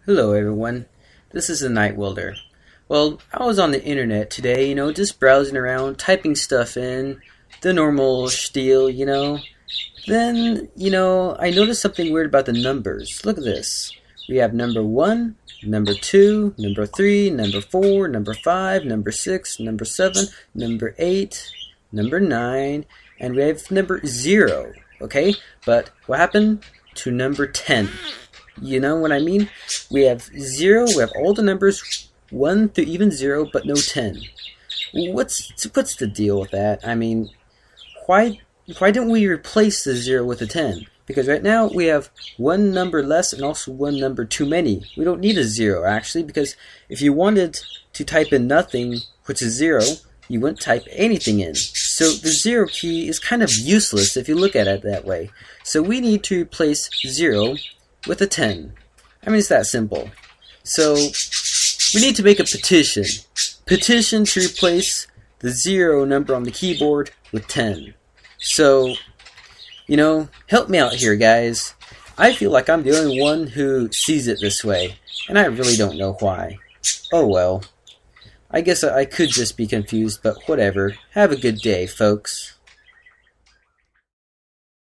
Hello everyone, this is the Night Welder. Well, I was on the internet today, just browsing around, typing stuff in, the normal spiel. Then, I noticed something weird about the numbers. Look at this. We have number 1, number 2, number 3, number 4, number 5, number 6, number 7, number 8, number 9, and we have number 0, okay? But what happened to number 10? You know what I mean? We have 0, we have all the numbers 1 through even 0, but no 10. What's the deal with that? I mean, why don't we replace the 0 with a 10? Because right now we have one number less and also one number too many. We don't need a 0 actually, because if you wanted to type in nothing, which is 0, you wouldn't type anything in. So the 0 key is kind of useless if you look at it that way. So we need to replace 0 with a 10. I mean, it's that simple. So we need to make a petition. Petition to replace the 0 number on the keyboard with 10. So, help me out here, guys. I feel like I'm the only one who sees it this way, and I really don't know why. Oh well. I guess I could just be confused, but whatever. Have a good day, folks.